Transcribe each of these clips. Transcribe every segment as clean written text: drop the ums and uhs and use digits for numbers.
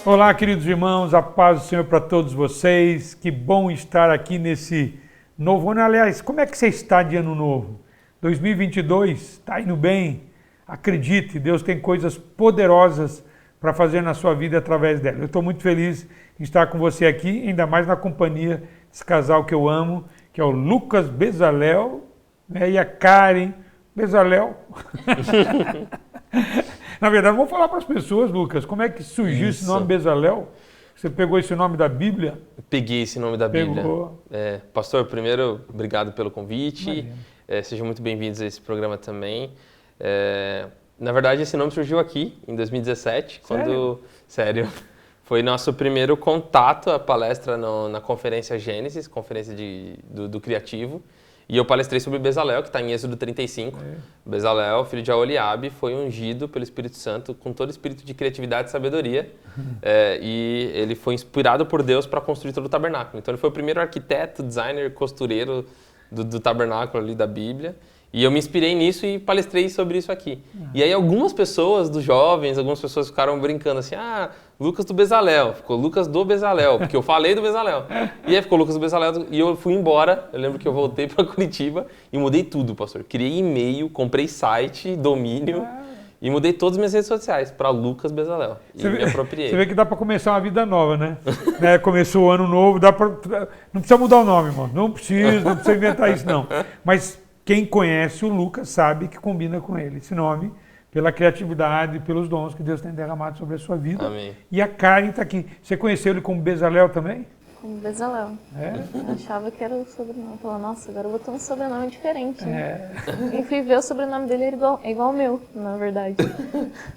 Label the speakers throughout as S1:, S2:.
S1: Olá, queridos irmãos, a paz do Senhor para todos vocês. Que bom estar aqui nesse novo ano. Aliás, como é que você está de ano novo? 2022, está indo bem? Acredite, Deus tem coisas poderosas para fazer na sua vida através dela. Eu estou muito feliz em estar com você aqui, ainda mais na companhia desse casal que eu amo, que é o Lucas Bezalel, né, e a Karen Bezalel. Na verdade, vamos falar para as pessoas, Lucas, como é que surgiu esse nome Bezalel? Você pegou esse nome da Bíblia?
S2: Peguei esse nome da Bíblia.
S1: Pegou.
S2: Pastor, primeiro, obrigado pelo convite. Sejam muito bem-vindos a esse programa também. Na verdade, esse nome surgiu aqui, em 2017, quando... Sério? Foi nosso primeiro contato, a palestra na Conferência Gênesis, Conferência do Criativo. E eu palestrei sobre Bezalel, que está em Êxodo 35. Bezalel, filho de Aholiabe, foi ungido pelo Espírito Santo com todo o espírito de criatividade e sabedoria. E ele foi inspirado por Deus para construir todo o tabernáculo. Então ele foi o primeiro arquiteto, designer, costureiro do tabernáculo ali da Bíblia. E eu me inspirei nisso e palestrei sobre isso aqui. E aí algumas pessoas, dos jovens, algumas pessoas ficaram brincando assim, Lucas do Bezalel, ficou Lucas do Bezalel, porque eu falei do Bezalel. E aí ficou Lucas do Bezalel e eu fui embora, eu lembro que eu voltei para Curitiba e mudei tudo, pastor. Criei e-mail, comprei site, domínio e mudei todas as minhas redes sociais para Lucas Bezalel. E me apropriei.
S1: Você vê que dá para começar uma vida nova, né? Começou o ano novo, não precisa mudar o nome, irmão, não precisa inventar isso não. Mas quem conhece o Lucas sabe que combina com ele, esse nome, pela criatividade, pelos dons que Deus tem derramado sobre a sua vida.
S2: Amém.
S1: E a Karen está aqui. Você conheceu ele como Bezalel também?
S3: Como Bezalel. Eu achava que era o sobrenome. Eu falava, nossa, agora eu vou ter um sobrenome diferente. Né? E fui ver o sobrenome dele, é igual ao meu, na verdade.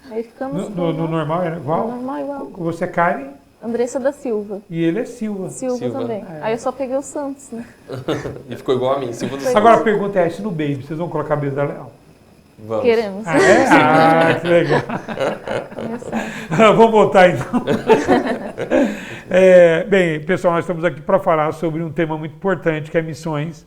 S3: Aí ficamos...
S1: No normal era igual?
S3: No normal igual.
S1: Você é Karen?
S3: Andressa da Silva.
S1: E ele é Silva.
S3: Silva também. Aí eu só peguei o Santos, né?
S2: E ficou igual a mim, Silva do Santos.
S1: Agora a pergunta é, se no Baby, vocês vão colocar Bezalel?
S2: Vamos.
S3: Queremos.
S1: Que legal. Vamos voltar então. Bem, pessoal, nós estamos aqui para falar sobre um tema muito importante, que é missões.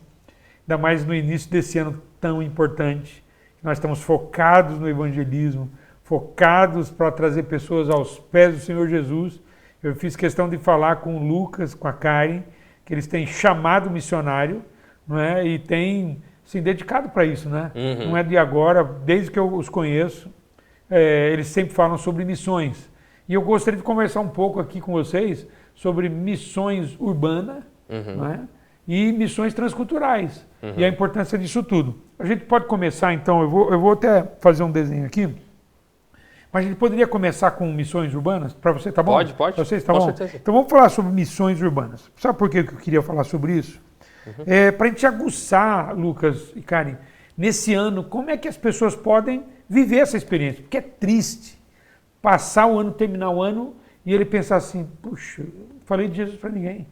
S1: Ainda mais no início desse ano tão importante. Nós estamos focados no evangelismo, focados para trazer pessoas aos pés do Senhor Jesus. Eu fiz questão de falar com o Lucas, com a Karen, que eles têm chamado missionário, não é? E têm se dedicado para isso, né? Não é de agora, desde que eu os conheço, eles sempre falam sobre missões. E eu gostaria de conversar um pouco aqui com vocês sobre missões urbanas, não é? E missões transculturais, e a importância disso tudo. A gente pode começar, então, eu vou até fazer um desenho aqui, mas a gente poderia começar com missões urbanas? Para você, tá bom?
S2: Pode.
S1: Pra vocês, tá
S2: Com
S1: bom?
S2: certeza.
S1: Então vamos falar sobre missões urbanas. Sabe por que eu queria falar sobre isso? Para a gente aguçar, Lucas e Karen, nesse ano, como é que as pessoas podem viver essa experiência? Porque é triste passar o ano, terminar o ano, e ele pensar assim, puxa, não falei de Jesus para ninguém.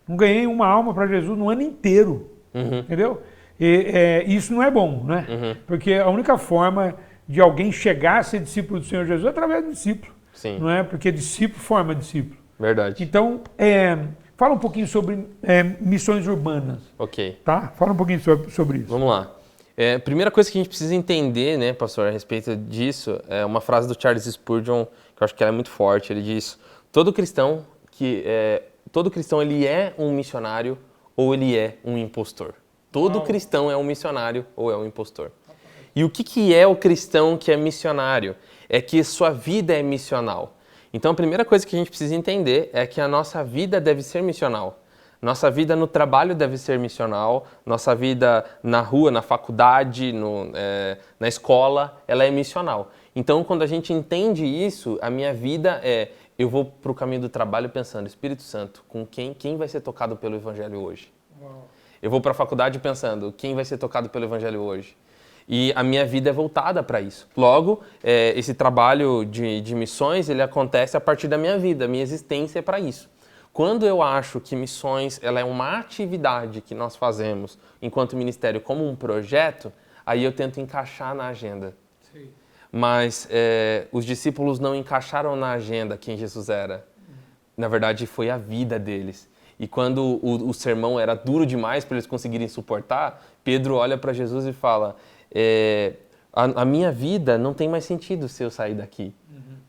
S1: Não ganhei uma alma para Jesus no ano inteiro. Entendeu? Isso não é bom, né? Porque a única forma de alguém chegar a ser discípulo do Senhor Jesus é através do discípulo.
S2: Sim.
S1: Não é? Porque discípulo forma discípulo.
S2: Verdade.
S1: Então, fala um pouquinho sobre missões urbanas.
S2: Ok.
S1: Tá? Fala um pouquinho sobre isso.
S2: Vamos lá. Primeira coisa que a gente precisa entender, né, pastor, a respeito disso, é uma frase do Charles Spurgeon, que eu acho que ela é muito forte. Ele diz, todo cristão ele é um missionário ou ele é um impostor. Todo cristão é um missionário ou é um impostor. E o que é o cristão que é missionário? É que sua vida é missional. Então a primeira coisa que a gente precisa entender é que a nossa vida deve ser missional. Nossa vida no trabalho deve ser missional, nossa vida na rua, na faculdade, na escola, ela é missional. Então quando a gente entende isso, a minha vida eu vou para o caminho do trabalho pensando, Espírito Santo, com quem vai ser tocado pelo Evangelho hoje? Eu vou para a faculdade pensando, quem vai ser tocado pelo Evangelho hoje? E a minha vida é voltada para isso. Logo, esse trabalho de missões, ele acontece a partir da minha vida, a minha existência é para isso. Quando eu acho que missões ela é uma atividade que nós fazemos enquanto ministério como um projeto, aí eu tento encaixar na agenda. Sim. Mas os discípulos não encaixaram na agenda quem Jesus era. Na verdade, foi a vida deles. E quando o sermão era duro demais para eles conseguirem suportar, Pedro olha para Jesus e fala, a minha vida não tem mais sentido se eu sair daqui.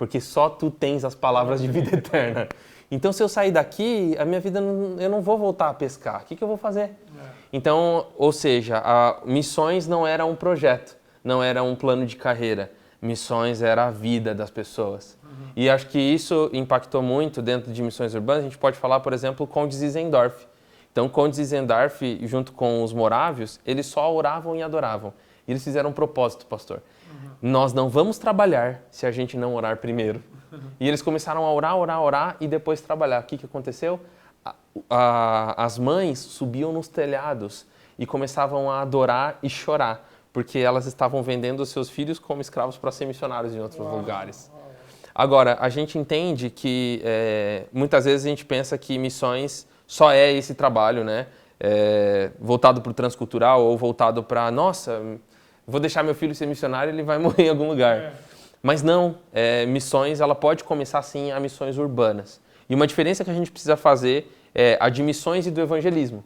S2: porque só tu tens as palavras de vida eterna. Então, se eu sair daqui, a minha vida, eu não vou voltar a pescar. O que eu vou fazer? Então, ou seja, missões não era um projeto, não era um plano de carreira. Missões era a vida das pessoas. E acho que isso impactou muito dentro de missões urbanas. A gente pode falar, por exemplo, Conde Zinzendorf. Então, Conde Zinzendorf, junto com os morávios, eles só oravam e adoravam. E eles fizeram um propósito, pastor. Nós não vamos trabalhar se a gente não orar primeiro. E eles começaram a orar e depois trabalhar. O que aconteceu? As mães subiam nos telhados e começavam a adorar e chorar, porque elas estavam vendendo os seus filhos como escravos para ser missionários em outros lugares. Agora, a gente entende que muitas vezes a gente pensa que missões só é esse trabalho, né? Voltado para o transcultural ou voltado para, nossa, vou deixar meu filho ser missionário, ele vai morrer em algum lugar. Mas não, missões, ela pode começar sim a missões urbanas. E uma diferença que a gente precisa fazer é a de missões e do evangelismo.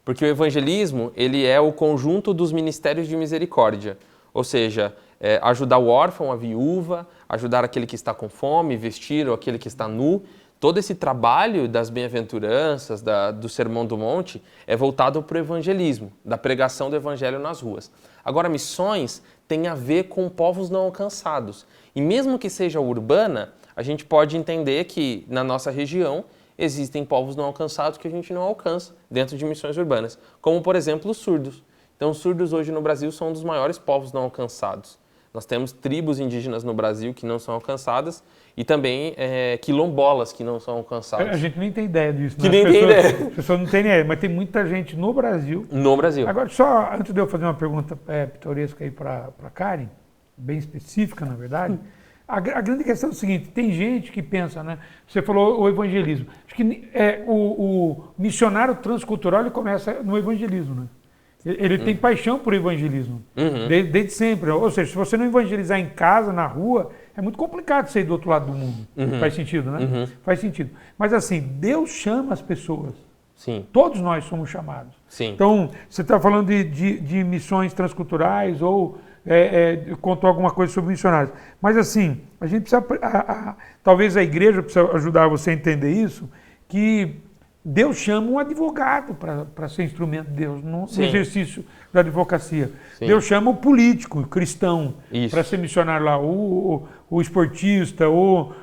S2: Porque o evangelismo, ele é o conjunto dos ministérios de misericórdia. Ou seja, ajudar o órfão, a viúva, ajudar aquele que está com fome, vestir aquele que está nu. Todo esse trabalho das bem-aventuranças, do Sermão do Monte, é voltado para o evangelismo, da pregação do evangelho nas ruas. Agora, missões tem a ver com povos não alcançados. E mesmo que seja urbana, a gente pode entender que na nossa região existem povos não alcançados que a gente não alcança dentro de missões urbanas, como, por exemplo, os surdos. Então, os surdos hoje no Brasil são um dos maiores povos não alcançados. Nós temos tribos indígenas no Brasil que não são alcançadas e também quilombolas que não são alcançadas.
S1: A gente nem tem ideia disso.
S2: Que nem tem ideia.
S1: As pessoas não têm ideia, mas tem muita gente no Brasil.
S2: No Brasil.
S1: Agora, só antes de eu fazer uma pergunta pitoresca aí para a Karen, bem específica, na verdade, a grande questão é o seguinte, tem gente que pensa, né? Você falou o evangelismo. Acho que o missionário transcultural ele começa no evangelismo, né? Ele tem paixão por evangelismo, desde sempre. Ou seja, se você não evangelizar em casa, na rua, é muito complicado você ir do outro lado do mundo. Faz sentido, né? Faz sentido. Mas assim, Deus chama as pessoas.
S2: Sim.
S1: Todos nós somos chamados.
S2: Sim.
S1: Então, você está falando de missões transculturais ou contou alguma coisa sobre missionários. Mas assim, a gente precisa, talvez a igreja precisa ajudar você a entender isso, que Deus chama um advogado para ser instrumento de Deus no exercício da advocacia. Sim. Deus chama o político, o cristão, para ser missionário lá, o esportista, o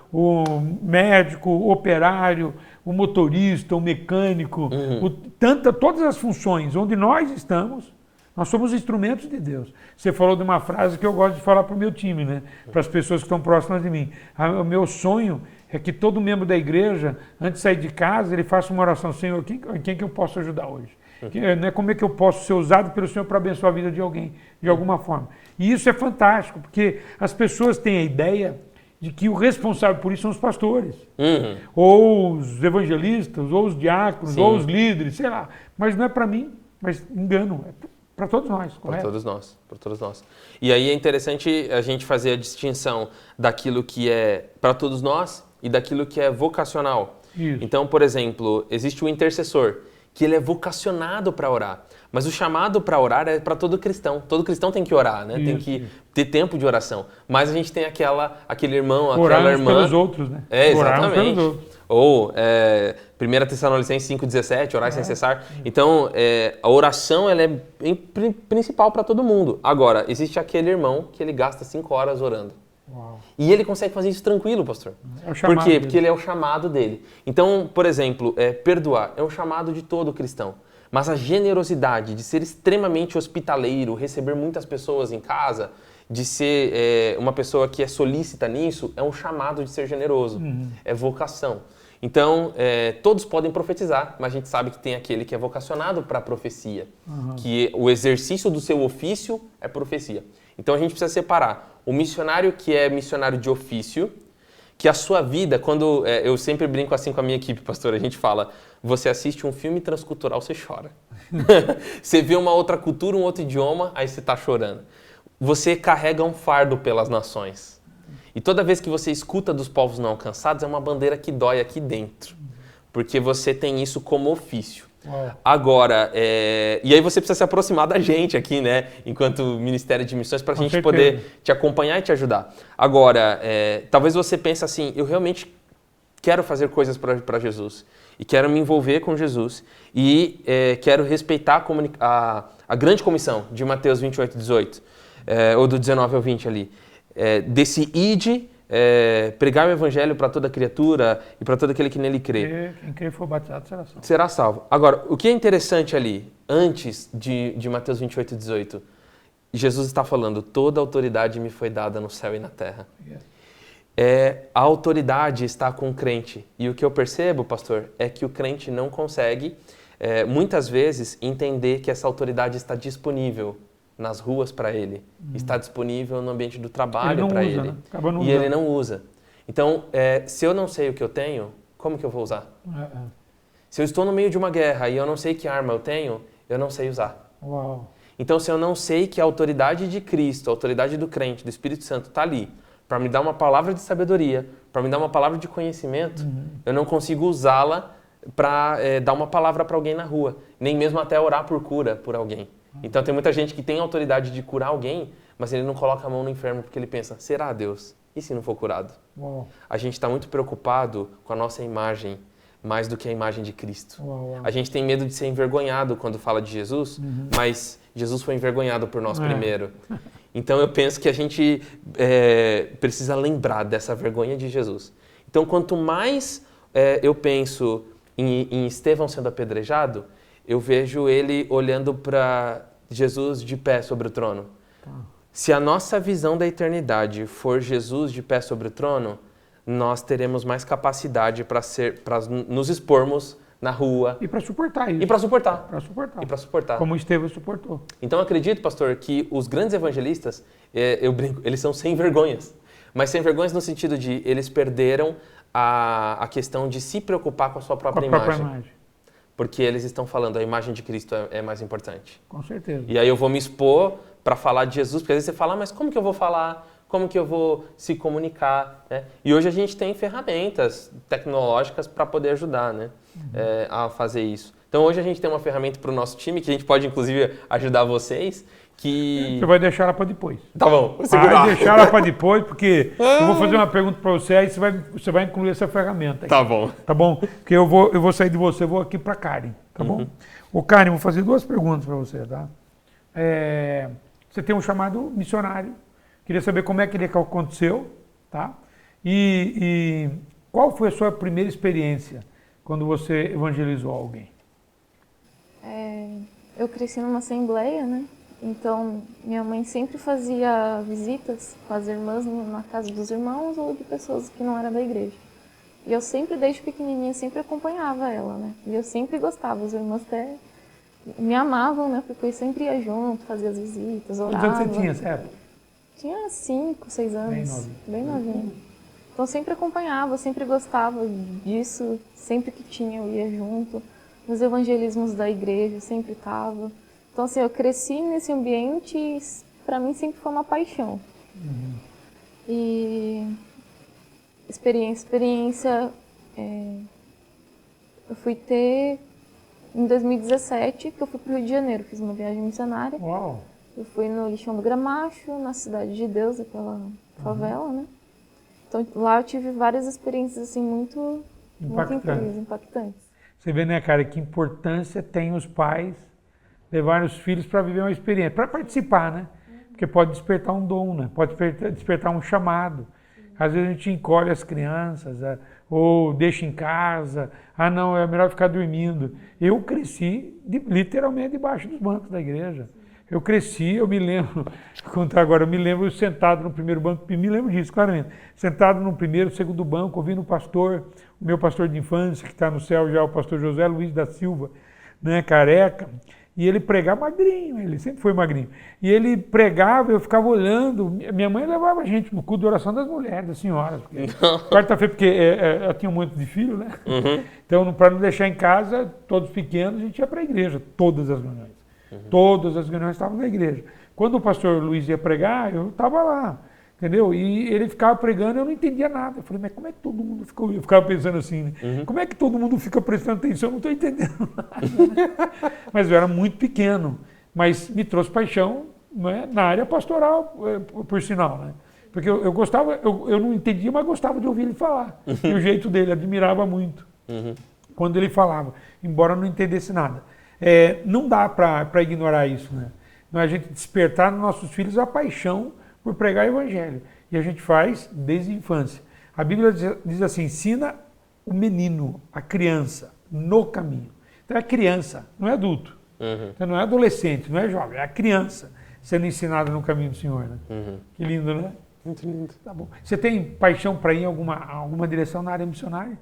S1: médico, o operário, o motorista, o mecânico, todas as funções onde nós estamos, nós somos instrumentos de Deus. Você falou de uma frase que eu gosto de falar para o meu time, né? Para as pessoas que estão próximas de mim. O meu sonho é que todo membro da igreja, antes de sair de casa, ele faça uma oração: Senhor, quem que eu posso ajudar hoje? Como é que eu posso ser usado pelo Senhor para abençoar a vida de alguém, de alguma forma? E isso é fantástico, porque as pessoas têm a ideia de que o responsável por isso são os pastores, ou os evangelistas, ou os diáconos, ou os líderes, sei lá. Mas não é para mim, mas engano, é para todos nós, correto?
S2: Para todos nós. E aí é interessante a gente fazer a distinção daquilo que é para todos nós e daquilo que é vocacional.
S1: Isso.
S2: Então, por exemplo, existe o intercessor, que ele é vocacionado para orar. Mas o chamado para orar é para todo cristão. Todo cristão tem que orar, né? Tem que ter tempo de oração. Mas a gente tem aquele irmão, aquela irmã...
S1: pelos outros, né?
S2: Exatamente.
S1: Pelos outros.
S2: Ou 1 Tessalonicenses 5,17, orar sem cessar. Então, a oração ela é principal para todo mundo. Agora, existe aquele irmão que ele gasta 5 horas orando.
S1: Uau.
S2: E ele consegue fazer isso tranquilo, pastor. Por quê? Porque ele é o chamado dele. Então, por exemplo, perdoar é um chamado de todo cristão. Mas a generosidade de ser extremamente hospitaleiro, receber muitas pessoas em casa, de ser uma pessoa que é solícita nisso, é um chamado de ser generoso. É vocação. Então, todos podem profetizar, mas a gente sabe que tem aquele que é vocacionado para a profecia. Que o exercício do seu ofício é profecia. Então, a gente precisa separar o missionário que é missionário de ofício, que a sua vida, quando... eu sempre brinco assim com a minha equipe, pastor, a gente fala, você assiste um filme transcultural, você chora. Você vê uma outra cultura, um outro idioma, aí você está chorando. Você carrega um fardo pelas nações. E toda vez que você escuta dos povos não alcançados, é uma bandeira que dói aqui dentro. Porque você tem isso como ofício. Agora, e aí você precisa se aproximar da gente aqui, né? Enquanto Ministério de Missões, para a gente poder te acompanhar e te ajudar. Agora, talvez você pense assim, eu realmente quero fazer coisas para Jesus. E quero me envolver com Jesus. E quero respeitar a grande comissão de Mateus 28, 18. Ou do 19 ao 20 ali. Desse ide... pregar o evangelho para toda criatura e para todo aquele que nele crê.
S1: Quem crê e for batizado será salvo.
S2: Será salvo. Agora, o que é interessante ali, antes de Mateus 28, 18, Jesus está falando, toda autoridade me foi dada no céu e na terra. A autoridade está com o crente. E o que eu percebo, pastor, é que o crente não consegue, muitas vezes, entender que essa autoridade está disponível nas ruas para ele, está disponível no ambiente do trabalho para ele. Né? E ele não usa. Então, se eu não sei o que eu tenho, como que eu vou usar? Se eu estou no meio de uma guerra e eu não sei que arma eu tenho, eu não sei usar.
S1: Uau.
S2: Então, se eu não sei que a autoridade de Cristo, a autoridade do crente, do Espírito Santo está ali, para me dar uma palavra de sabedoria, para me dar uma palavra de conhecimento, eu não consigo usá-la para dar uma palavra para alguém na rua, nem mesmo até orar por cura por alguém. Então tem muita gente que tem autoridade de curar alguém, mas ele não coloca a mão no enfermo porque ele pensa, será Deus? E se não for curado?
S1: Uau.
S2: A gente está muito preocupado com a nossa imagem, mais do que a imagem de Cristo.
S1: Uau.
S2: A gente tem medo de ser envergonhado quando fala de Jesus, mas Jesus foi envergonhado por nós primeiro. Então eu penso que a gente precisa lembrar dessa vergonha de Jesus. Então quanto mais eu penso em Estevão sendo apedrejado, eu vejo ele olhando para Jesus de pé sobre o trono. Se a nossa visão da eternidade for Jesus de pé sobre o trono, nós teremos mais capacidade para nos expormos na rua.
S1: E para suportar isso.
S2: E para suportar.
S1: Para suportar.
S2: E para suportar.
S1: Como Estevão suportou.
S2: Então eu acredito, pastor, que os grandes evangelistas, eu brinco, eles são sem vergonhas. Mas sem vergonhas no sentido de eles perderam a questão de se preocupar com a sua própria imagem. Porque eles estão falando, a imagem de Cristo é mais importante.
S1: Com certeza.
S2: E aí eu vou me expor para falar de Jesus, porque às vezes você fala, mas como que eu vou falar? Como que eu vou se comunicar? Né? E hoje a gente tem ferramentas tecnológicas para poder ajudar, né? A fazer isso. Então hoje a gente tem uma ferramenta para o nosso time, que a gente pode inclusive ajudar vocês, que...
S1: Você vai deixar ela para depois.
S2: Tá bom, vou segurar.
S1: Vai deixar ela para depois, porque eu vou fazer uma pergunta para você, aí você vai incluir essa ferramenta. Aí.
S2: Tá bom.
S1: Tá bom? Porque eu vou sair de você, vou aqui para Karen, tá bom? Ô Karen, vou fazer 2 perguntas para você, tá? Você tem um chamado missionário, queria saber como é que ele aconteceu, tá? E qual foi a sua primeira experiência quando você evangelizou alguém?
S3: Eu cresci numa assembleia, né? Então, minha mãe sempre fazia visitas com as irmãs na casa dos irmãos ou de pessoas que não eram da igreja. E eu sempre, desde pequenininha, sempre acompanhava ela, né? E eu sempre gostava, as irmãs até me amavam, né? Porque eu sempre ia junto, fazia as visitas, orava.
S1: Quantos anos você tinha nessa época?
S3: Tinha 5, 6 anos.
S1: Bem
S3: novinha. Então, eu sempre acompanhava, sempre gostava disso. Sempre que tinha, eu ia junto. Nos evangelismos da igreja, eu sempre estava. Então, assim, eu cresci nesse ambiente e para mim sempre foi uma paixão. E experiência eu fui ter em 2017, que eu fui para o Rio de Janeiro, fiz uma viagem missionária.
S1: Uau!
S3: Eu fui no Lixão do Gramacho, na Cidade de Deus, aquela favela, né? Então, lá eu tive várias experiências, assim, muito incríveis, impactantes.
S1: Você vê, né, cara, que importância tem os pais levarem os filhos para viver uma experiência, para participar, né? Porque pode despertar um dom, né? Pode despertar um chamado. Às vezes a gente encolhe as crianças, ou deixa em casa, não, é melhor ficar dormindo. Eu cresci literalmente debaixo dos bancos da igreja. Eu cresci, eu me lembro, vou contar agora, eu me lembro sentado no primeiro banco, me lembro disso claramente, sentado no primeiro, segundo banco, ouvindo o meu pastor de infância, que está no céu já, o pastor José Luiz da Silva, né, careca, e ele pregava magrinho, ele sempre foi magrinho. E ele pregava, eu ficava olhando, minha mãe levava a gente no culto de oração das mulheres, das senhoras, quarta-feira, porque eu tinha um monte de filho, né? Então, para não deixar em casa, todos pequenos, a gente ia para a igreja, todas as reuniões. Todas as reuniões estavam na igreja. Quando o pastor Luiz ia pregar, eu estava lá. entendeu? E ele ficava pregando, eu não entendia nada. Eu falei, mas como é que todo mundo ficou? Eu ficava pensando assim, né? Como é que todo mundo fica prestando atenção? Eu não estou entendendo nada. Né? Mas eu era muito pequeno, mas me trouxe paixão, né, na área pastoral, por sinal, né? Porque eu gostava, eu não entendia, mas gostava de ouvir ele falar. E o jeito dele, admirava muito quando ele falava, embora eu não entendesse nada. Não dá para ignorar isso, né? Não é a gente despertar nos nossos filhos a paixão por pregar o evangelho. E a gente faz desde a infância. A Bíblia diz assim, ensina o menino, a criança, no caminho. Então é criança, não é adulto. Então não é adolescente, não é jovem, é a criança sendo ensinada no caminho do Senhor. Né? Que lindo, né?
S2: Muito lindo.
S1: Tá bom. Você tem paixão para ir em alguma direção na área missionária?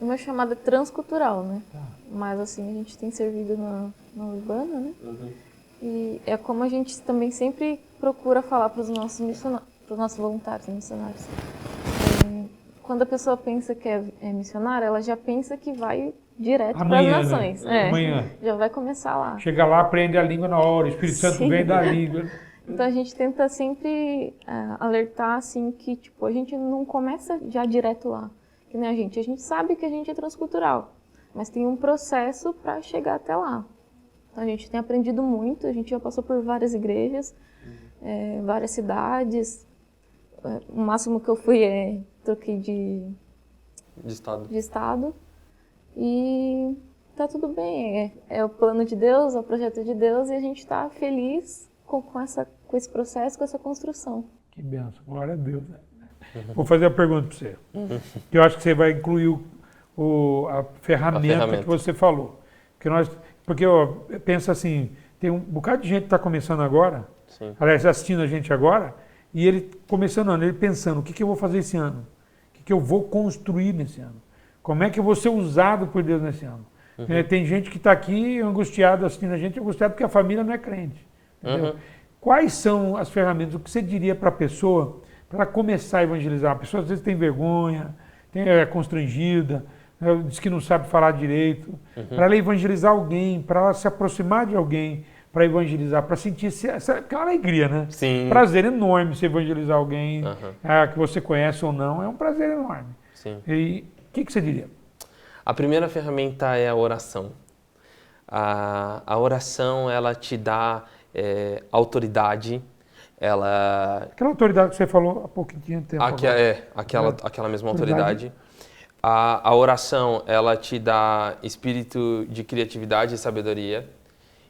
S3: Uma chamada transcultural, né? Tá. Mas assim, a gente tem servido na urbana, né? E é como a gente também sempre procura falar para os nossos missionários, para os nossos voluntários missionários. Quando a pessoa pensa que é missionária, ela já pensa que vai direto para as nações.
S1: Né? Amanhã.
S3: Já vai começar lá.
S1: Chega lá, aprende a língua na hora, o Espírito Santo vem da língua.
S3: Então a gente tenta sempre alertar assim que tipo, a gente não começa já direto lá. Que nem a gente sabe que a gente é transcultural, mas tem um processo para chegar até lá. Então a gente tem aprendido muito, a gente já passou por várias igrejas, várias cidades. O máximo que eu fui troquei de estado. E tá tudo bem, é o plano de Deus, é o projeto de Deus e a gente está feliz com esse processo, com essa construção.
S1: Que benção, glória a Deus. Né? Vou fazer a pergunta para você, que eu acho que você vai incluir a ferramenta que você falou. Porque eu penso assim, tem um bocado de gente que está começando agora, aliás, assistindo a gente agora, e ele começando ano, ele pensando, o que eu vou fazer esse ano? O que eu vou construir nesse ano? Como é que eu vou ser usado por Deus nesse ano? Tem gente que está aqui angustiado, assistindo a gente, angustiado porque a família não é crente. Quais são as ferramentas? O que você diria para a pessoa para começar a evangelizar? A pessoa às vezes tem vergonha, é constrangida, diz que não sabe falar direito. Para ela evangelizar alguém, para ela se aproximar de alguém, para evangelizar, para sentir aquela alegria, né?
S2: Sim.
S1: Prazer enorme se evangelizar alguém que você conhece ou não, é um prazer enorme.
S2: Sim.
S1: E o que você diria?
S2: A primeira ferramenta é a oração. A oração, ela te dá autoridade,
S1: Aquela autoridade que você falou há pouquinho tempo.
S2: Aquela mesma autoridade. A oração, ela te dá espírito de criatividade e sabedoria.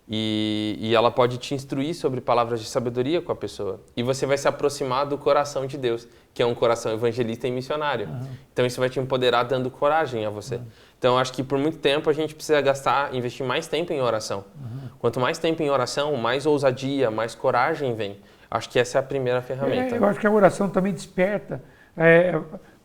S2: E ela pode te instruir sobre palavras de sabedoria com a pessoa. E você vai se aproximar do coração de Deus, que é um coração evangelista e missionário. Então isso vai te empoderar dando coragem a você. Então eu acho que por muito tempo a gente precisa investir mais tempo em oração. Quanto mais tempo em oração, mais ousadia, mais coragem vem. Acho que essa é a primeira ferramenta.
S1: Eu acho que a oração também desperta,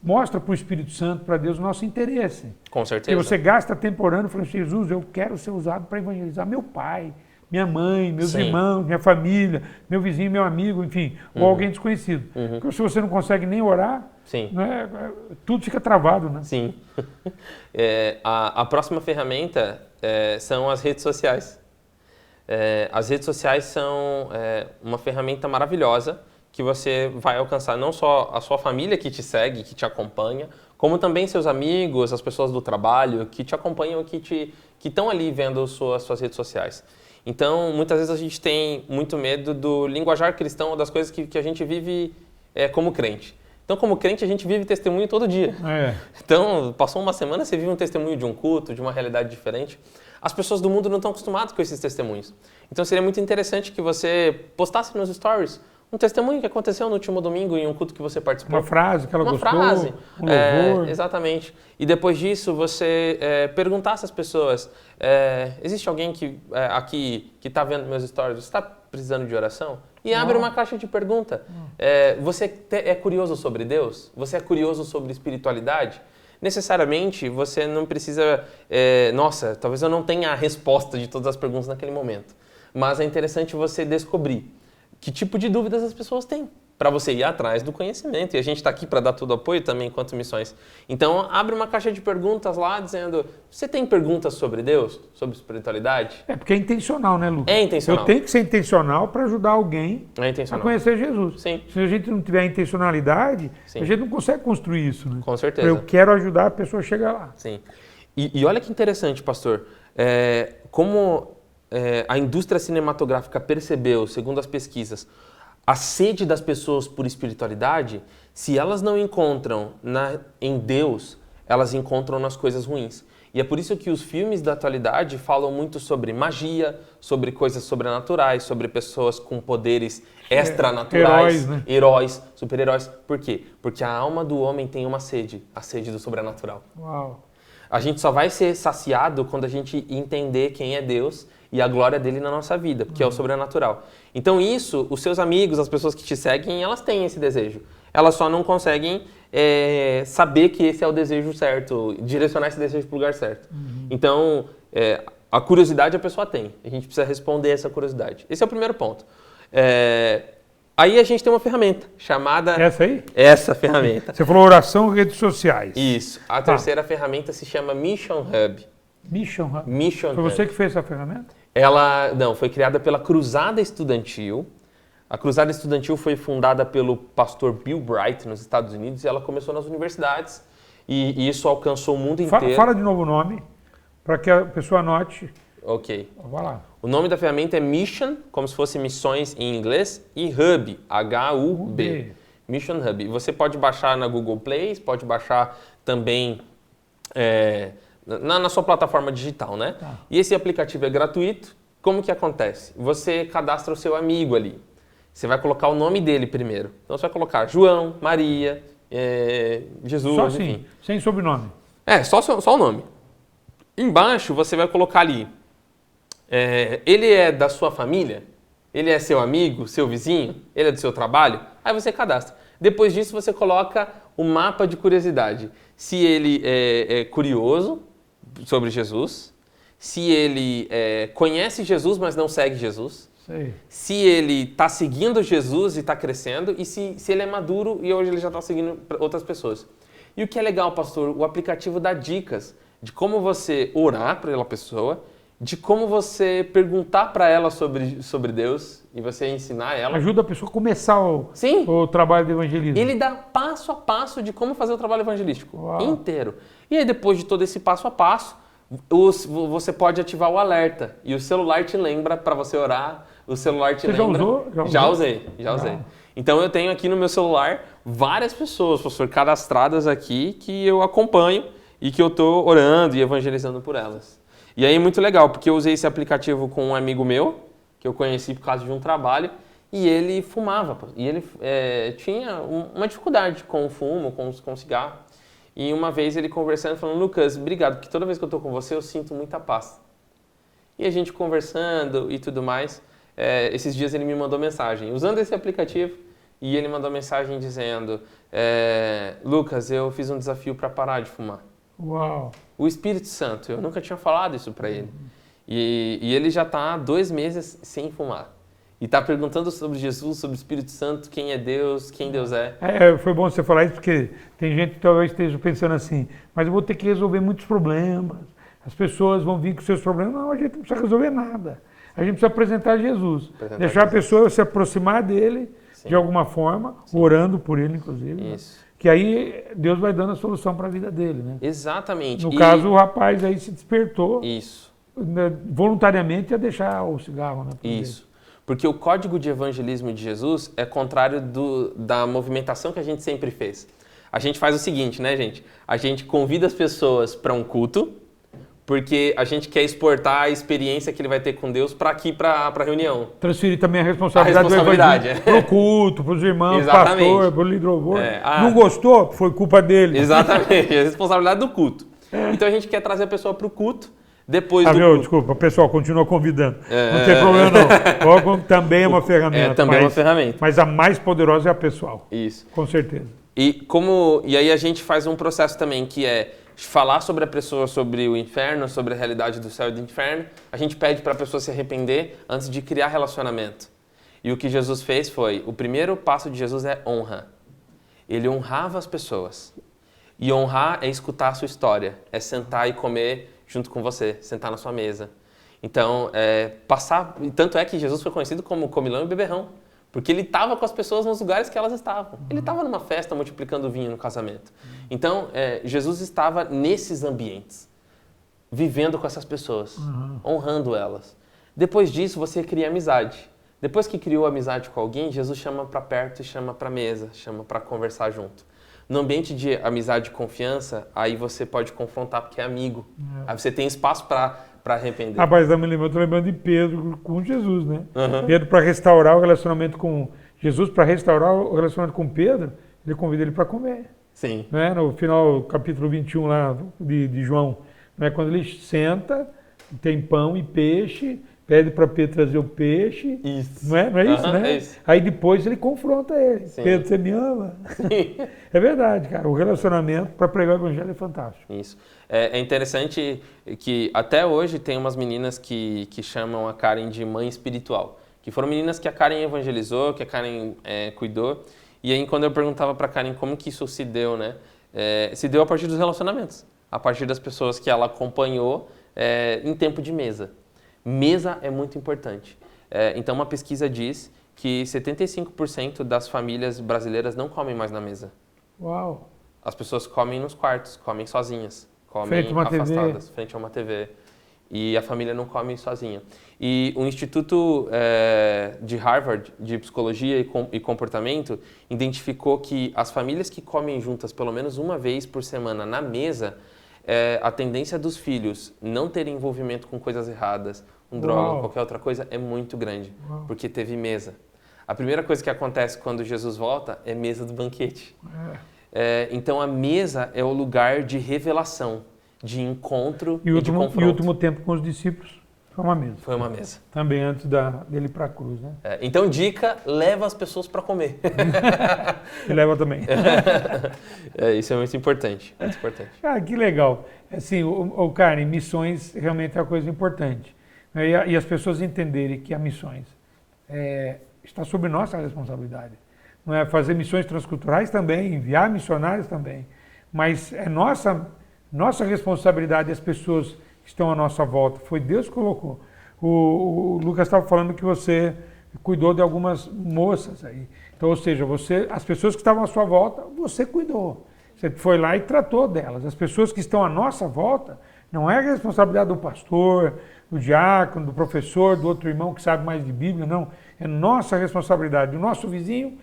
S1: mostra para o Espírito Santo, para Deus, o nosso interesse.
S2: Com certeza.
S1: Porque você gasta tempo orando, falando, Jesus, eu quero ser usado para evangelizar meu pai, minha mãe, meus irmãos, minha família, meu vizinho, meu amigo, enfim, ou alguém desconhecido. Porque se você não consegue nem orar, né, tudo fica travado, né?
S2: Sim. A próxima ferramenta são as redes sociais. As redes sociais são uma ferramenta maravilhosa que você vai alcançar não só a sua família que te segue, que te acompanha, como também seus amigos, as pessoas do trabalho que te acompanham, que estão ali vendo suas redes sociais. Então, muitas vezes a gente tem muito medo do linguajar cristão, das coisas que a gente vive como crente. Então, como crente, a gente vive testemunho todo dia. Então, passou uma semana, você vive um testemunho de um culto, de uma realidade diferente. As pessoas do mundo não estão acostumadas com esses testemunhos. Então, seria muito interessante que você postasse nos stories um testemunho que aconteceu no último domingo em um culto que você participou.
S1: Uma frase que ela gostou, um louvor.
S2: Exatamente. E depois disso, você perguntasse às pessoas, existe alguém aqui que está vendo meus stories, você está precisando de oração? E abre uma caixa de pergunta. Você é curioso sobre Deus? Você é curioso sobre espiritualidade? Necessariamente, você não precisa... talvez eu não tenha a resposta de todas as perguntas naquele momento. Mas é interessante você descobrir que tipo de dúvidas as pessoas têm. para você ir atrás do conhecimento. E a gente está aqui para dar todo o apoio também enquanto missões. Então, abre uma caixa de perguntas lá dizendo, você tem perguntas sobre Deus? Sobre espiritualidade?
S1: É porque é intencional, né, Lucas?
S2: É intencional.
S1: Eu tenho que ser intencional para ajudar alguém
S2: É
S1: a
S2: intencional.
S1: conhecer Jesus.
S2: Sim.
S1: Se a gente não tiver intencionalidade,
S2: Sim.
S1: a gente não consegue construir isso, né?
S2: Com certeza.
S1: Eu quero ajudar a pessoa a chegar lá.
S2: Sim. E olha que interessante, pastor. Como a indústria cinematográfica percebeu, segundo as pesquisas, a sede das pessoas por espiritualidade, se elas não encontram em Deus, elas encontram nas coisas ruins. E é por isso que os filmes da atualidade falam muito sobre magia, sobre coisas sobrenaturais, sobre pessoas com poderes extranaturais,
S1: Heróis, né?
S2: heróis, super-heróis. Por quê? Porque a alma do homem tem uma sede, a sede do sobrenatural.
S1: Uau.
S2: A gente só vai ser saciado quando a gente entender quem é Deus e a glória dele na nossa vida, que é o sobrenatural. Então isso, os seus amigos, as pessoas que te seguem, elas têm esse desejo. Elas só não conseguem saber que esse é o desejo certo, direcionar esse desejo para o lugar certo. Então, a curiosidade a pessoa tem. A gente precisa responder essa curiosidade. Esse é o primeiro ponto. Aí a gente tem uma ferramenta chamada...
S1: Essa aí?
S2: Essa ferramenta.
S1: Você falou oração e redes sociais.
S2: Isso. A terceira ferramenta se chama Mission Hub.
S1: Mission Hub.
S2: Mission
S1: Foi
S2: Hub.
S1: você que fez essa ferramenta?
S2: Ela, não, foi criada pela Cruzada Estudantil. A Cruzada Estudantil foi fundada pelo pastor Bill Bright nos Estados Unidos e ela começou nas universidades e isso alcançou o mundo inteiro.
S1: Fala de novo o nome, para que a pessoa anote.
S2: Ok.
S1: Vai lá.
S2: O nome da ferramenta é Mission, como se fosse missões em inglês, e Hub, H-U-B. Mission Hub. Você pode baixar na Google Play, pode baixar também na sua plataforma digital, né?
S1: Tá.
S2: E esse aplicativo é gratuito. Como que acontece? Você cadastra o seu amigo ali. Você vai colocar o nome dele primeiro. Então você vai colocar João, Maria, Jesus,
S1: Só assim,
S2: enfim.
S1: sem sobrenome.
S2: Só o nome. Embaixo você vai colocar ali, ele é da sua família? Ele é seu amigo, seu vizinho? Ele é do seu trabalho? Aí você cadastra. Depois disso você coloca o mapa de curiosidade. Se ele é curioso sobre Jesus, se ele conhece Jesus, mas não segue Jesus,
S1: Sei.
S2: se ele está seguindo Jesus e está crescendo, e se ele é maduro e hoje ele já está seguindo outras pessoas. E o que é legal, pastor, o aplicativo dá dicas de como você orar para aquela pessoa, de como você perguntar para ela sobre Deus e você ensinar ela.
S1: Ajuda a pessoa a começar
S2: Sim.
S1: o trabalho de evangelismo.
S2: Ele dá passo a passo de como fazer o trabalho evangelístico.
S1: Uau.
S2: Inteiro. E aí, depois de todo esse passo a passo, você pode ativar o alerta. E o celular te lembra para você orar. O celular te lembra.
S1: Já usou?
S2: Já usei. Então eu tenho aqui no meu celular várias pessoas, professor, cadastradas aqui que eu acompanho e que eu estou orando e evangelizando por elas. E aí muito legal, porque eu usei esse aplicativo com um amigo meu, que eu conheci por causa de um trabalho, e ele fumava. E ele tinha uma dificuldade com o fumo, com o cigarro. E uma vez ele conversando, falando, Lucas, obrigado, porque toda vez que eu estou com você eu sinto muita paz. E a gente conversando e tudo mais, esses dias ele me mandou mensagem, usando esse aplicativo, e ele mandou mensagem dizendo, Lucas, eu fiz um desafio para parar de fumar.
S1: Uau.
S2: O Espírito Santo, eu nunca tinha falado isso para ele. E ele já está há 2 meses sem fumar. E está perguntando sobre Jesus, sobre o Espírito Santo, quem é Deus, quem Deus é.
S1: Foi bom você falar isso, porque tem gente que talvez esteja pensando assim, mas eu vou ter que resolver muitos problemas, as pessoas vão vir com seus problemas. Não, a gente não precisa resolver nada. A gente precisa apresentar Jesus. Deixar a pessoa se aproximar dele, sim, de alguma forma, sim, orando por ele, inclusive.
S2: Isso.
S1: Né? Que aí Deus vai dando a solução para a vida dele, né?
S2: Exatamente.
S1: No caso, o rapaz aí se despertou,
S2: isso,
S1: né, voluntariamente a deixar o cigarro, né?
S2: Isso. Porque o código de evangelismo de Jesus é contrário da movimentação que a gente sempre fez. A gente faz o seguinte, né, gente? A gente convida as pessoas para um culto, porque a gente quer exportar a experiência que ele vai ter com Deus para aqui, para a reunião.
S1: Transferir também a responsabilidade do evangelho para o culto, para os irmãos, pastor, para o líder louvor. Não gostou? Foi culpa dele.
S2: Exatamente, a responsabilidade do culto. Então a gente quer trazer a pessoa para o culto, depois do culto.
S1: Desculpa, pessoal, continua convidando. Não tem problema não. O órgão também é uma ferramenta.
S2: Também é uma ferramenta.
S1: Mas a mais poderosa é a pessoal.
S2: Isso.
S1: Com certeza.
S2: E aí a gente faz um processo também que é falar sobre a pessoa, sobre o inferno, sobre a realidade do céu e do inferno. A gente pede para a pessoa se arrepender antes de criar relacionamento. E o que Jesus fez foi, o primeiro passo de Jesus é honra. Ele honrava as pessoas. E honrar é escutar a sua história, é sentar e comer junto com você, sentar na sua mesa. Então, tanto é que Jesus foi conhecido como comilão e beberrão, porque ele estava com as pessoas nos lugares que elas estavam. Ele estava numa festa multiplicando vinho no casamento. Então, Jesus estava nesses ambientes, vivendo com essas pessoas, honrando elas. Depois disso, você cria amizade. Depois que criou amizade com alguém, Jesus chama para perto e chama para mesa, chama para conversar junto. No ambiente de amizade e confiança, aí você pode confrontar porque é amigo. Aí você tem espaço para arrepender.
S1: Rapaz, eu tô lembrando de Pedro com Jesus, né? Pedro, para restaurar o relacionamento com Jesus, para restaurar o relacionamento com Pedro, ele convida ele para comer.
S2: Sim.
S1: Né? No final, capítulo 21 lá de João, né? Quando ele senta, tem pão e peixe, pede para Pedro trazer o peixe.
S2: Isso.
S1: Não é isso, né?
S2: É isso.
S1: Aí depois ele confronta ele.
S2: Sim.
S1: Pedro, você me ama?
S2: Sim.
S1: É verdade, cara. O relacionamento para pregar o evangelho é fantástico.
S2: Isso. É interessante que até hoje tem umas meninas que chamam a Karen de mãe espiritual. Que foram meninas que a Karen evangelizou, que a Karen cuidou. E aí quando eu perguntava para a Karen como que isso se deu, né? Se deu a partir dos relacionamentos. A partir das pessoas que ela acompanhou em tempo de mesa. Mesa é muito importante. Então, uma pesquisa diz que 75% das famílias brasileiras não comem mais na mesa.
S1: Uau!
S2: As pessoas comem nos quartos, comem sozinhas, comem
S1: Frente a uma
S2: afastadas,
S1: TV.
S2: frente a uma TV. E a família não come sozinha. E o Instituto de Harvard de Psicologia e Comportamento identificou que as famílias que comem juntas pelo menos uma vez por semana na mesa, a tendência dos filhos não terem envolvimento com coisas erradas, com droga, qualquer outra coisa, é muito grande, porque teve mesa. A primeira coisa que acontece quando Jesus volta é mesa do banquete. Então a mesa é o lugar de revelação, de encontro e de confronto.
S1: E o último tempo com os discípulos foi uma mesa.
S2: Foi uma mesa.
S1: Também antes dele ir para a cruz, né?
S2: Então, dica, leva as pessoas para comer.
S1: E leva também.
S2: Isso é muito importante. Muito importante.
S1: Que legal. Assim, Karen, missões realmente é uma coisa importante. E as pessoas entenderem que as missões está sob nossa responsabilidade. Não é fazer missões transculturais também, enviar missionários também. Mas é nossa responsabilidade as pessoas que estão à nossa volta. Foi Deus que colocou. O Lucas estava falando que você cuidou de algumas moças aí. Então, ou seja, as pessoas que estavam à sua volta, você cuidou. Você foi lá e tratou delas. As pessoas que estão à nossa volta, não é a responsabilidade do pastor, do diácono, do professor, do outro irmão que sabe mais de Bíblia, não. É nossa responsabilidade. O nosso vizinho,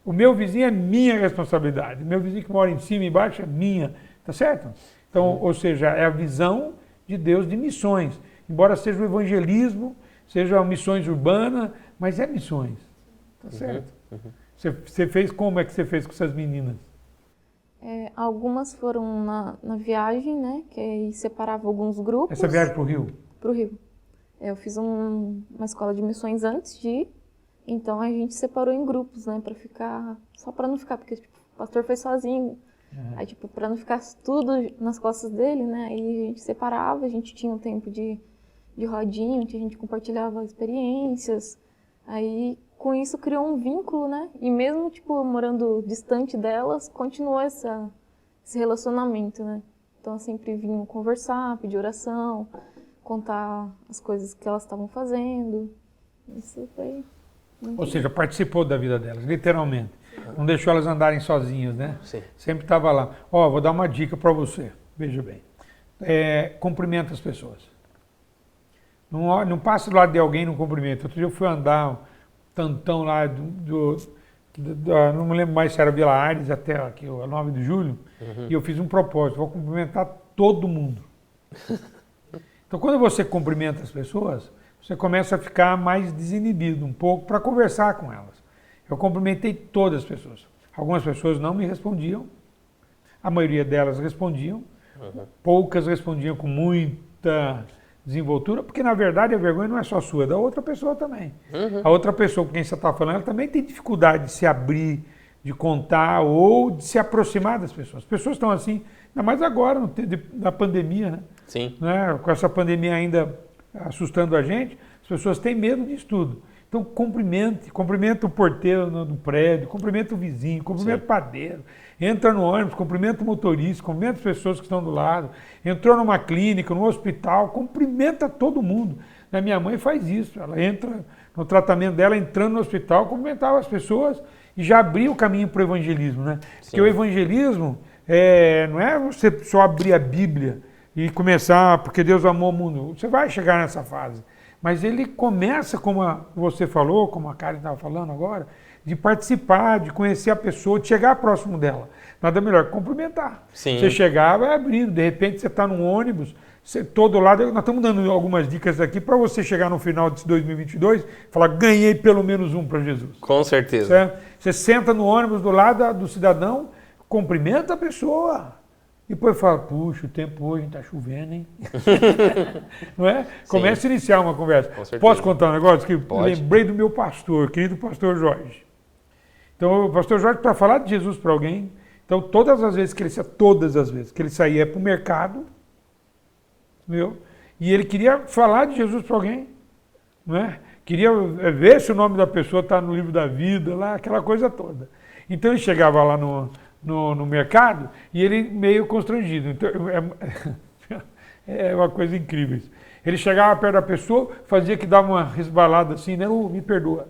S1: o meu vizinho é minha responsabilidade. O meu vizinho que mora em cima e embaixo é minha. Tá certo? Então, ou seja, é a visão de Deus de missões. Embora seja o evangelismo, seja missões urbanas, mas é missões. Tá certo? Você fez, como é que você fez com essas meninas?
S3: Algumas foram na viagem, né? Que aí separava alguns grupos.
S1: Essa viagem para o Rio?
S3: Para o Rio. Eu fiz uma escola de missões antes de ir, então a gente separou em grupos, né? Para ficar, só para não ficar, porque tipo, o pastor foi sozinho. Aí, tipo, para não ficar tudo nas costas dele, né? Aí a gente separava, a gente tinha um tempo de rodinha, onde a gente compartilhava experiências. Aí, com isso, criou um vínculo, né? E mesmo, tipo, morando distante delas, continuou esse relacionamento, né? Então, sempre vinham conversar, pedir oração, contar as coisas que elas estavam fazendo. Isso foi...
S1: Ou seja, participou da vida delas, literalmente. Não deixou elas andarem sozinhas, né?
S2: Sim.
S1: Sempre estava lá. Vou dar uma dica para você. Veja bem. Cumprimenta as pessoas. Não passe do lado de alguém e não cumprimenta. Outro dia eu fui andar um tantão lá não me lembro mais se era Vila Ares até aqui, a 9 de julho, e eu fiz um propósito, vou cumprimentar todo mundo. Então, quando você cumprimenta as pessoas, você começa a ficar mais desinibido um pouco para conversar com elas. Eu cumprimentei todas as pessoas. Algumas pessoas não me respondiam, a maioria delas respondiam, poucas respondiam com muita desenvoltura, porque na verdade a vergonha não é só sua, é da outra pessoa também. A outra pessoa com quem você está falando, ela também tem dificuldade de se abrir, de contar ou de se aproximar das pessoas. As pessoas estão assim, ainda mais agora, na pandemia, né?
S2: Sim.
S1: Né? Com essa pandemia ainda assustando a gente, as pessoas têm medo disso tudo. Então, cumprimenta o porteiro do prédio, cumprimenta o vizinho, cumprimenta o padeiro, entra no ônibus, cumprimenta o motorista, cumprimenta as pessoas que estão do lado, entrou numa clínica, no hospital, cumprimenta todo mundo. A minha mãe faz isso, ela entra no tratamento dela, entrando no hospital, cumprimentava as pessoas e já abria o caminho para o evangelismo, né? Porque o evangelismo não é você só abrir a Bíblia e começar, porque Deus amou o mundo. Você vai chegar nessa fase. Mas ele começa, como você falou, como a Karen estava falando agora, de participar, de conhecer a pessoa, de chegar próximo dela. Nada melhor que cumprimentar.
S2: Sim.
S1: Você chegar, vai abrindo. De repente você está num ônibus, todo lado. Nós estamos dando algumas dicas aqui para você chegar no final de 2022 e falar, ganhei pelo menos um para Jesus.
S2: Com certeza.
S1: Certo? Você senta no ônibus do lado do cidadão, cumprimenta a pessoa. E depois fala, puxa, o tempo hoje está chovendo, hein? Não é? Começa a iniciar uma conversa. Posso contar um negócio? Que
S2: Pode.
S1: Lembrei do meu pastor, querido pastor Jorge. Então, o pastor Jorge, para falar de Jesus para alguém, então todas as vezes que ele saía para o mercado, e ele queria falar de Jesus para alguém, não é? Queria ver se o nome da pessoa está no livro da vida, lá, aquela coisa toda. Então ele chegava lá no mercado e ele meio constrangido. Então, é uma coisa incrível isso. Ele chegava perto da pessoa, fazia que dava uma resbalada assim, né? Me perdoa.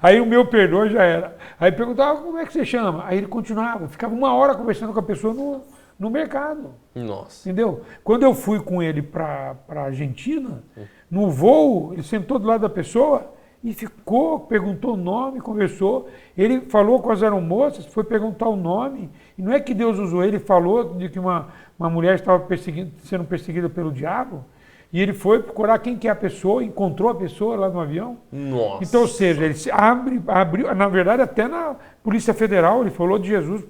S1: Aí o meu perdoa já era. Aí perguntava, como é que você chama? Aí ele continuava, ficava 1 hora conversando com a pessoa no mercado.
S2: Nossa.
S1: Entendeu? Quando eu fui com ele para a Argentina, no voo, ele sentou do lado da pessoa e ficou, perguntou o nome, conversou. Ele falou com as aeromoças, foi perguntar o nome. E não é que Deus usou ele, falou de que uma mulher estava sendo perseguida pelo diabo. E ele foi procurar quem que é a pessoa, encontrou a pessoa lá no avião.
S2: Nossa.
S1: Então, ou seja, ele se abriu, na verdade, até na Polícia Federal, ele falou de Jesus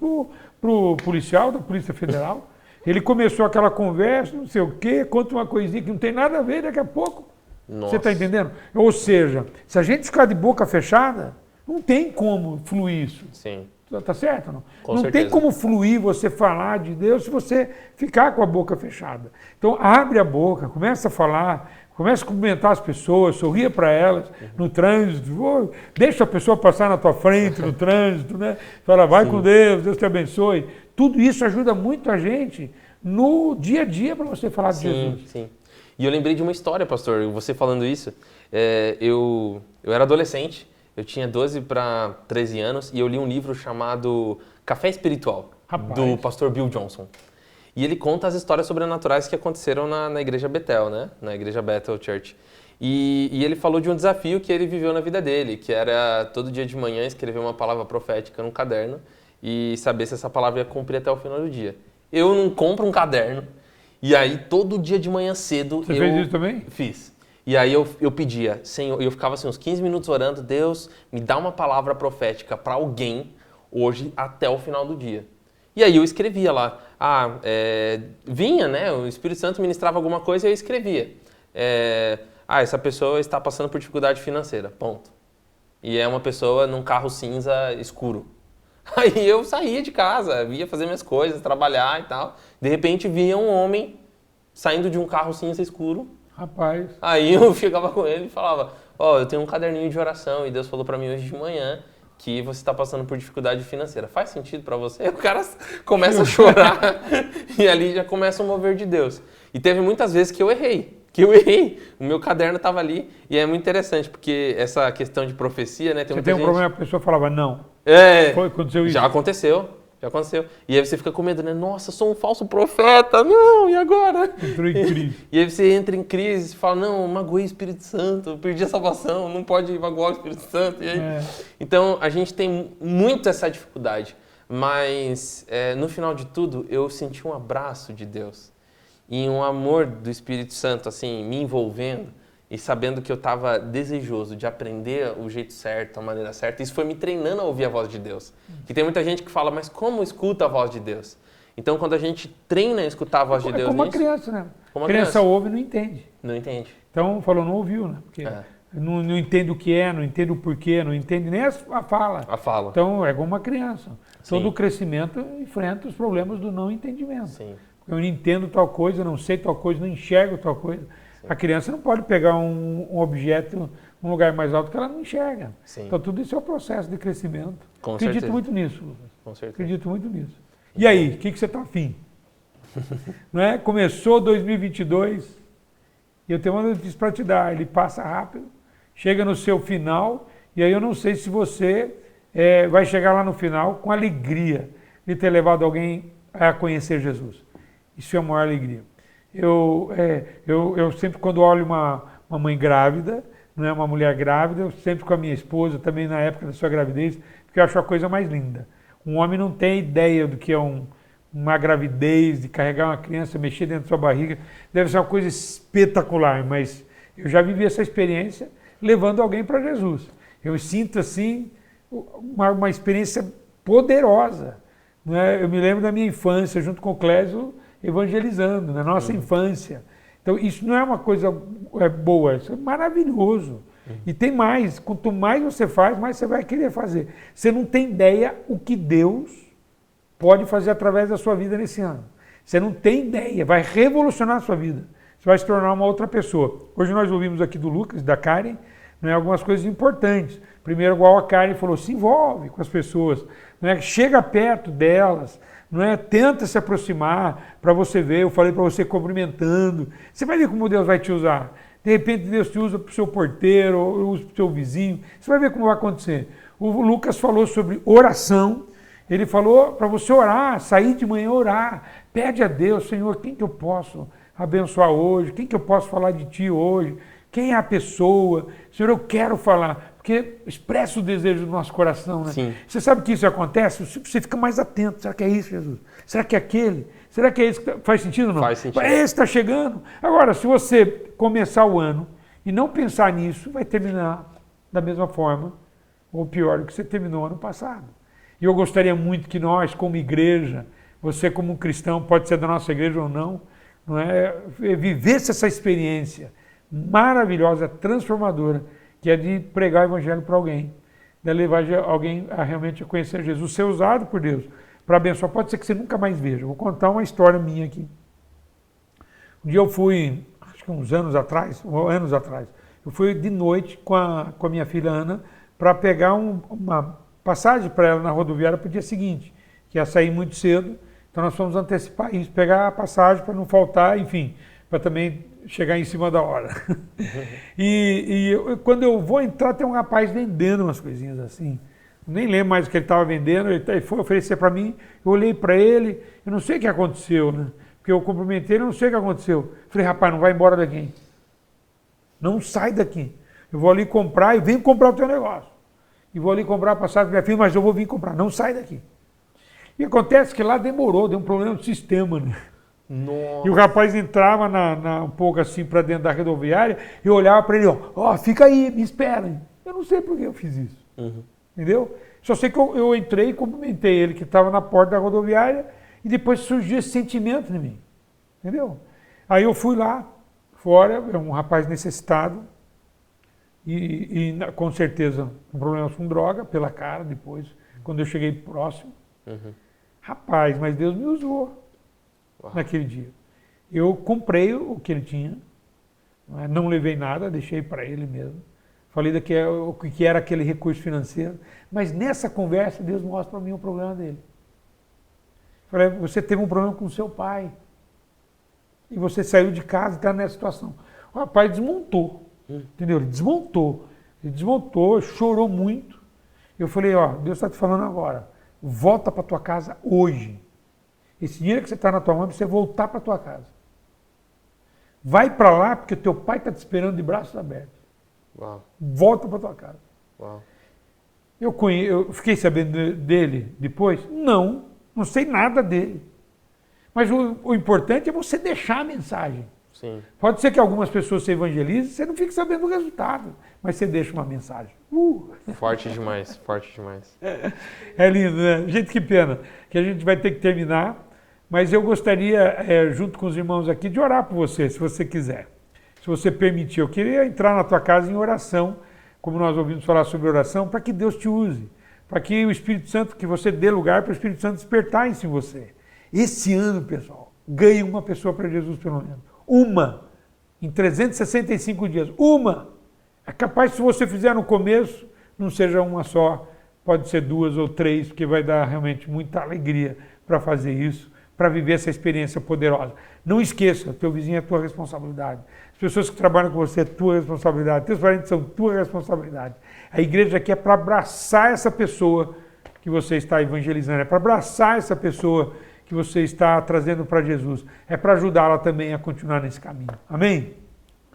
S1: pro policial da Polícia Federal. Ele começou aquela conversa, não sei o quê, conta uma coisinha que não tem nada a ver, daqui a pouco.
S2: Nossa.
S1: Você está entendendo? Ou seja, se a gente ficar de boca fechada, não tem como fluir isso.
S2: Sim.
S1: Tá certo ou não?
S2: Com
S1: não
S2: certeza.
S1: tem como fluir você falar de Deus se você ficar com a boca fechada. Então abre a boca, começa a falar, começa a cumprimentar as pessoas, sorria para elas no trânsito, deixa a pessoa passar na tua frente no trânsito, né? Fala, vai com Deus, Deus te abençoe. Tudo isso ajuda muito a gente no dia a dia para você falar de Jesus.
S2: Sim. E eu lembrei de uma história, pastor, você falando isso. Eu era adolescente, eu tinha 12 para 13 anos e eu li um livro chamado Café Espiritual, do pastor Bill Johnson. E ele conta as histórias sobrenaturais que aconteceram na igreja Bethel, né? Na igreja Bethel Church. E ele falou de um desafio que ele viveu na vida dele, que era todo dia de manhã escrever uma palavra profética num caderno e saber se essa palavra ia cumprir até o final do dia. Eu não compro um caderno, e aí todo dia de manhã cedo
S1: Você fez isso também?
S2: Fiz. E aí eu pedia, Senhor, eu ficava assim uns 15 minutos orando, Deus, me dá uma palavra profética para alguém hoje até o final do dia. E aí eu escrevia lá, vinha, né, o Espírito Santo ministrava alguma coisa e eu escrevia. Essa pessoa está passando por dificuldade financeira, ponto. E é uma pessoa num carro cinza escuro. Aí eu saía de casa, ia fazer minhas coisas, trabalhar e tal. De repente via um homem saindo de um carro cinza escuro.
S1: Rapaz.
S2: Aí eu ficava com ele e falava, eu tenho um caderninho de oração e Deus falou para mim hoje de manhã que você está passando por dificuldade financeira. Faz sentido para você? Aí o cara começa a chorar e ali já começa o mover de Deus. E teve muitas vezes que eu errei. O meu caderno estava ali e é muito interessante, porque essa questão de profecia, né?
S1: Você tem um problema, a pessoa falava não. Aconteceu isso?
S2: Já aconteceu. E aí você fica com medo, né? Nossa, sou um falso profeta, não, e agora?
S1: Entrou em crise.
S2: E aí você entra em crise e fala, não, magoei o Espírito Santo, perdi a salvação, não pode magoar o Espírito Santo. E aí... Então, a gente tem muito essa dificuldade, mas no final de tudo, eu senti um abraço de Deus e um amor do Espírito Santo, assim, me envolvendo e sabendo que eu estava desejoso de aprender o jeito certo, a maneira certa. Isso foi me treinando a ouvir a voz de Deus. E tem muita gente que fala, mas como escuta a voz de Deus? Então, quando a gente treina a escutar a voz de Deus...
S1: É como uma criança, né?
S2: Como
S1: a criança ouve e não entende.
S2: Não entende.
S1: Então, falou, não ouviu, né? Porque não entende o que é, não entende o porquê, não entende nem a fala.
S2: A fala.
S1: Então, é como uma criança. Todo crescimento enfrenta os problemas do não entendimento.
S2: Sim.
S1: Eu não entendo tal coisa, não sei tal coisa, não enxergo tal coisa. A criança não pode pegar um objeto num lugar mais alto que ela não enxerga.
S2: Sim.
S1: Então tudo isso é o processo de crescimento.
S2: Com
S1: Acredito
S2: certeza.
S1: muito nisso, Lucas.
S2: Com certeza.
S1: Acredito muito nisso. E aí, o que você está afim? Não é? Começou 2022 e eu tenho uma notícia para te dar. Ele passa rápido, chega no seu final e aí eu não sei se você vai chegar lá no final com alegria de ter levado alguém a conhecer Jesus. Isso é a maior alegria. Eu sempre, quando olho uma mãe grávida, não é uma mulher grávida, eu sempre com a minha esposa, também na época da sua gravidez, porque eu acho a coisa mais linda. Um homem não tem ideia do que é uma gravidez, de carregar uma criança, mexer dentro da sua barriga. Deve ser uma coisa espetacular, mas eu já vivi essa experiência levando alguém para Jesus. Eu sinto, assim, uma experiência poderosa. Né? Eu me lembro da minha infância, junto com o Clésio, evangelizando, na nossa infância. Então, isso não é uma coisa boa, isso é maravilhoso. E tem mais, quanto mais você faz, mais você vai querer fazer. Você não tem ideia o que Deus pode fazer através da sua vida nesse ano. Você não tem ideia, vai revolucionar a sua vida. Você vai se tornar uma outra pessoa. Hoje nós ouvimos aqui do Lucas, da Karen, né, algumas coisas importantes. Primeiro, igual a Karen falou, se envolve com as pessoas, né, chega perto delas, não é? Tenta se aproximar para você ver. Eu falei para você cumprimentando. Você vai ver como Deus vai te usar. De repente Deus te usa para o seu porteiro, ou usa para o seu vizinho. Você vai ver como vai acontecer. O Lucas falou sobre oração. Ele falou para você orar, sair de manhã orar. Pede a Deus, Senhor, quem que eu posso abençoar hoje? Quem que eu posso falar de Ti hoje? Quem é a pessoa? Senhor, eu quero falar. Porque expressa o desejo do nosso coração, né?
S2: Sim.
S1: Você sabe que isso acontece? Você fica mais atento. Será que é isso, Jesus? Será que é aquele? Será que é esse? Faz sentido ou não?
S2: Faz sentido.
S1: Esse está chegando. Agora, se você começar o ano e não pensar nisso, vai terminar da mesma forma, ou pior do que você terminou ano passado. E eu gostaria muito que nós, como igreja, você como um cristão, pode ser da nossa igreja ou não, vivesse essa experiência maravilhosa, transformadora, que é de pregar o evangelho para alguém, de levar alguém a realmente conhecer Jesus, ser usado por Deus para abençoar. Pode ser que você nunca mais veja. Vou contar uma história minha aqui. Um dia eu fui, acho que anos atrás, eu fui de noite com a minha filha Ana para pegar uma passagem para ela na rodoviária para o dia seguinte, que ia sair muito cedo. Então nós fomos antecipar isso, pegar a passagem para não faltar, enfim, para também chegar em cima da hora. Quando eu vou entrar, tem um rapaz vendendo umas coisinhas assim. Nem lembro mais o que ele estava vendendo, ele foi oferecer para mim, eu olhei para ele, eu não sei o que aconteceu, né? Porque eu cumprimentei ele, eu não sei o que aconteceu. Falei, rapaz, não vai embora daqui. Não sai daqui. Eu vou ali comprar e venho comprar o teu negócio. E vou ali comprar a passagem para minha filha, mas eu vou vir comprar. Não sai daqui. E acontece que lá demorou, deu um problema no sistema, né?
S2: Nossa.
S1: E o rapaz entrava um pouco assim para dentro da rodoviária e eu olhava para ele, ó, fica aí, me espera. Eu não sei por que eu fiz isso.
S2: Uhum.
S1: Entendeu? Só sei que eu entrei e cumprimentei ele, que estava na porta da rodoviária, e depois surgiu esse sentimento em mim. Entendeu? Aí eu fui lá, fora, um rapaz necessitado, e com certeza um problema com droga, pela cara, depois, quando eu cheguei próximo.
S2: Uhum.
S1: Rapaz, mas Deus me usou.
S2: Uau.
S1: Naquele dia. Eu comprei o que ele tinha, não levei nada, deixei para ele mesmo. Falei o que era aquele recurso financeiro, mas nessa conversa Deus mostra para mim o problema dele. Falei, você teve um problema com o seu pai, e você saiu de casa e está nessa situação. O rapaz desmontou, entendeu? Ele desmontou, chorou muito. Eu falei, Deus está te falando agora, volta para tua casa hoje. Esse dinheiro que você está na tua mão, você voltar para a tua casa. Vai para lá, porque teu pai está te esperando de braços abertos.
S2: Uau.
S1: Volta para a tua casa.
S2: Uau.
S1: Eu fiquei sabendo dele depois? Não sei nada dele. Mas o importante é você deixar a mensagem.
S2: Sim.
S1: Pode ser que algumas pessoas se evangelizem, você não fique sabendo o resultado, mas você deixa uma mensagem.
S2: Forte demais, forte demais.
S1: É lindo, né? Gente, que pena que a gente vai ter que terminar. Mas eu gostaria, junto com os irmãos aqui, de orar por você, se você quiser. Se você permitir. Eu queria entrar na tua casa em oração, como nós ouvimos falar sobre oração, para que Deus te use. Para que o Espírito Santo, que você dê lugar para o Espírito Santo despertar em você. Esse ano, pessoal, ganhe uma pessoa para Jesus pelo menos. Uma. em 365 dias. Uma! É capaz, se você fizer no começo, não seja uma só, pode ser 2 ou 3, porque vai dar realmente muita alegria para fazer isso, para viver essa experiência poderosa. Não esqueça, teu vizinho é tua responsabilidade. As pessoas que trabalham com você é tua responsabilidade. Teus parentes são tua responsabilidade. A igreja aqui é para abraçar essa pessoa que você está evangelizando, é para abraçar essa pessoa que você está trazendo para Jesus. É para ajudá-la também a continuar nesse caminho. Amém?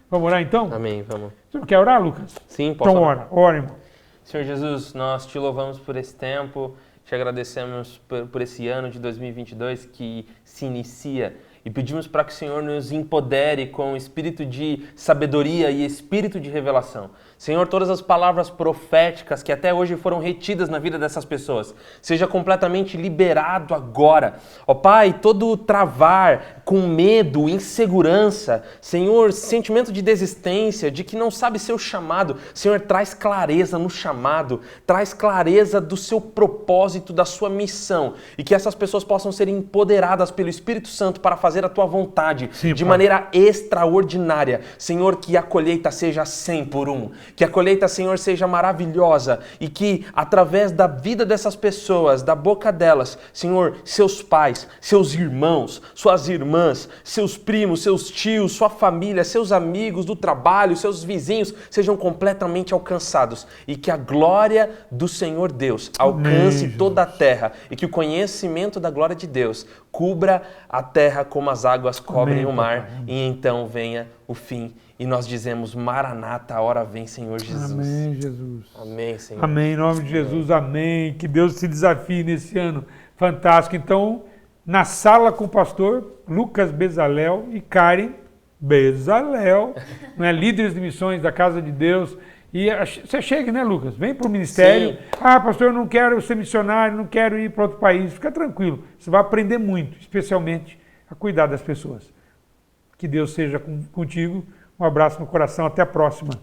S1: Vamos orar então?
S2: Amém, vamos.
S1: Você não quer orar, Lucas?
S2: Sim, posso
S1: Então
S2: orar.
S1: ora, irmão.
S2: Senhor Jesus, nós te louvamos por esse tempo, te agradecemos por esse ano de 2022 que se inicia e pedimos para que o Senhor nos empodere com espírito de sabedoria e espírito de revelação. Senhor, todas as palavras proféticas que até hoje foram retidas na vida dessas pessoas, seja completamente liberado agora. Ó Pai, todo travar com medo, insegurança, Senhor, sentimento de desistência, de que não sabe seu chamado, Senhor, traz clareza no chamado, traz clareza do seu propósito, da sua missão, e que essas pessoas possam ser empoderadas pelo Espírito Santo para fazer a tua vontade.
S1: Sim,
S2: de
S1: Pai.
S2: maneira extraordinária. Senhor, que a colheita seja 100 por 1. Que a colheita, Senhor, seja maravilhosa e que através da vida dessas pessoas, da boca delas, Senhor, seus pais, seus irmãos, suas irmãs, seus primos, seus tios, sua família, seus amigos do trabalho, seus vizinhos sejam completamente alcançados e que a glória do Senhor Deus alcance
S1: Amém,
S2: toda a terra e que o conhecimento da glória de Deus cubra a terra como as águas cobrem
S1: Amém,
S2: o mar,
S1: papai.
S2: e então venha o fim. E nós dizemos, Maranata, a hora vem, Senhor Jesus.
S1: Amém, Jesus.
S2: Amém, Senhor.
S1: Amém, em nome de Jesus, amém. Que Deus te desafie nesse ano fantástico. Então, na sala com o pastor Lucas Bezalel e Karen Bezalel, né, líderes de missões da Casa de Deus. E você chega, né, Lucas? Vem para o ministério.
S2: Sim.
S1: Ah, pastor, eu não quero ser missionário, não quero ir para outro país. Fica tranquilo, você vai aprender muito, especialmente a cuidar das pessoas. Que Deus seja contigo. Um abraço no coração, até a próxima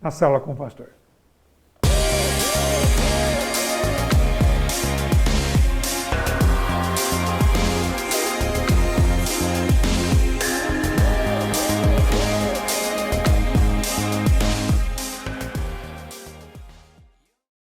S1: na sala com o pastor.